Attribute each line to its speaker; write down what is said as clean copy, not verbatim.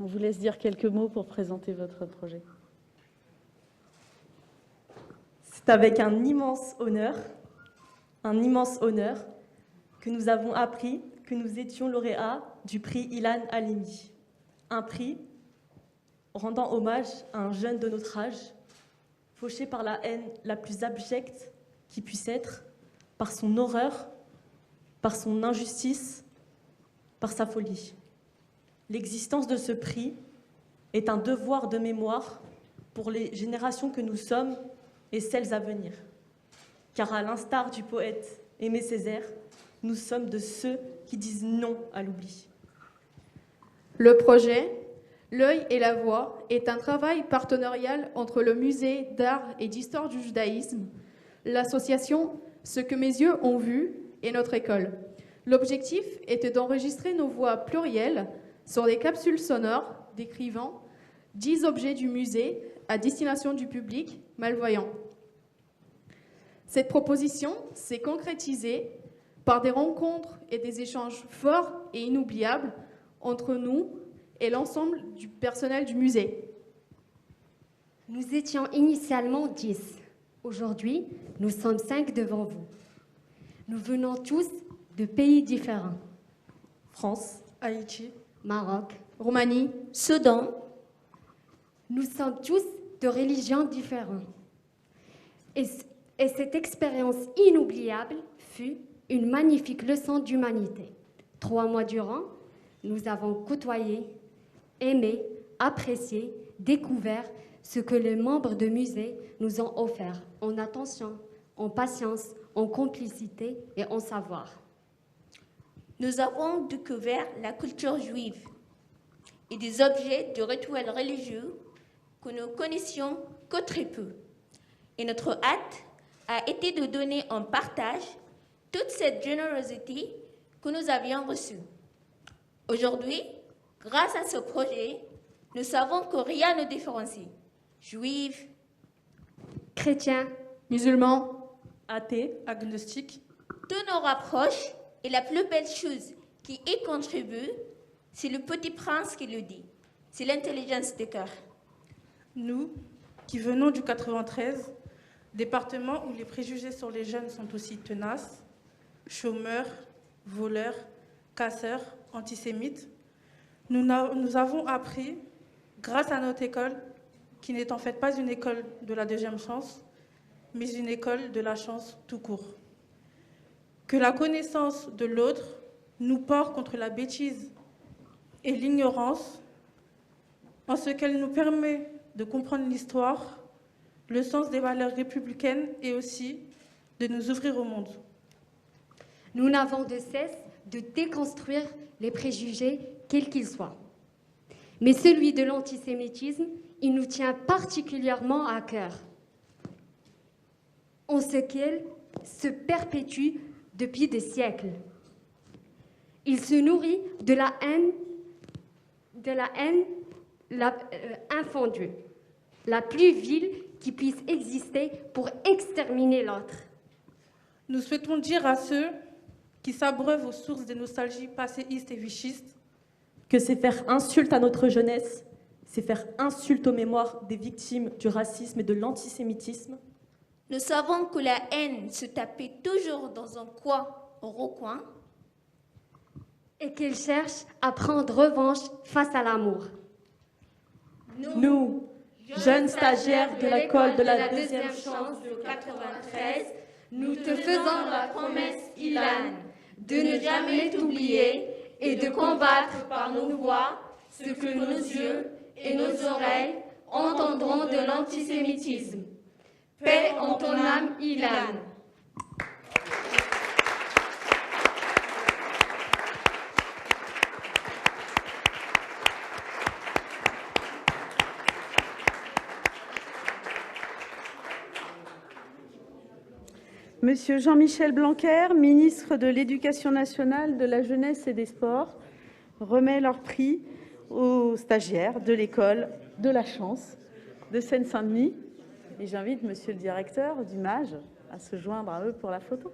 Speaker 1: On vous laisse dire quelques mots pour présenter votre projet.
Speaker 2: C'est avec un immense honneur que nous avons appris que nous étions lauréats du prix Ilan Halimi. Un prix rendant hommage à un jeune de notre âge, fauché par la haine la plus abjecte qui puisse être, par son horreur, par son injustice, par sa folie. L'existence de ce prix est un devoir de mémoire pour les générations que nous sommes et celles à venir. Car à l'instar du poète Aimé Césaire, nous sommes de ceux qui disent non à l'oubli.
Speaker 3: Le projet L'œil et la voix est un travail partenarial entre le musée d'art et d'histoire du judaïsme, l'association Ce que mes yeux ont vu et notre école. L'objectif était d'enregistrer nos voix plurielles sur des capsules sonores décrivant 10 objets du musée à destination du public malvoyant. Cette proposition s'est concrétisée par des rencontres et des échanges forts et inoubliables entre nous et l'ensemble du personnel du musée.
Speaker 4: Nous étions initialement 10. Aujourd'hui, nous sommes 5 devant vous. Nous venons tous de pays différents.
Speaker 2: France, Haïti,
Speaker 4: Maroc,
Speaker 3: Roumanie,
Speaker 4: Soudan. Nous sommes tous de religions différentes. Et cette expérience inoubliable fut une magnifique leçon d'humanité. 3 mois durant, nous avons côtoyé, aimé, apprécié, découvert ce que les membres de musée nous ont offert en attention, en patience, en complicité et en savoir.
Speaker 5: Nous avons découvert la culture juive et des objets de rituels religieux que nous connaissions que très peu. Et notre hâte a été de donner en partage toute cette générosité que nous avions reçue. Aujourd'hui, grâce à ce projet, nous savons que rien ne différencie. Juifs,
Speaker 4: Chrétiens,
Speaker 3: musulmans,
Speaker 2: athées, agnostiques.
Speaker 5: tout nous rapproche et la plus belle chose qui y contribue, c'est le petit prince qui le dit. C'est l'intelligence du cœur.
Speaker 6: Nous, qui venons du 93, département où les préjugés sur les jeunes sont aussi tenaces, chômeurs, voleurs, casseurs, antisémites, nous avons appris, grâce à notre école, qui n'est en fait pas une école de la deuxième chance, mais une école de la chance tout court. Que la connaissance de l'autre nous porte contre la bêtise et l'ignorance, en ce qu'elle nous permet de comprendre l'histoire, le sens des valeurs républicaines et aussi de nous ouvrir au monde.
Speaker 4: nous n'avons de cesse de déconstruire les préjugés, quels qu'ils soient. Mais celui de l'antisémitisme, il nous tient particulièrement à cœur, en ce qu'il se perpétue depuis des siècles. Il se nourrit de la haine infondue, la plus vile qui puisse exister pour exterminer l'autre.
Speaker 6: Nous souhaitons dire à ceux qui s'abreuvent aux sources des nostalgies passéistes et vichistes
Speaker 2: Que c'est faire insulte à notre jeunesse, c'est faire insulte aux mémoires des victimes du racisme et de l'antisémitisme.
Speaker 5: Nous savons que la haine se tapait toujours dans un coin, au recoin,
Speaker 4: Et qu'il cherche à prendre revanche face à l'amour.
Speaker 2: Nous, jeunes stagiaires de l'école de la deuxième chance
Speaker 5: de 93,
Speaker 4: Nous te faisons la promesse, Ilan, de ne jamais t'oublier et de combattre par nos voix ce que nos yeux et nos oreilles entendront de l'antisémitisme. Paix en ton âme, Ilan.
Speaker 1: Monsieur Jean-Michel Blanquer, ministre de l'Éducation nationale, de la jeunesse et des sports, remet leur prix aux stagiaires de l'école de la chance de Seine-Saint-Denis. Et j'invite monsieur le directeur du MAGE à se joindre à eux pour la photo.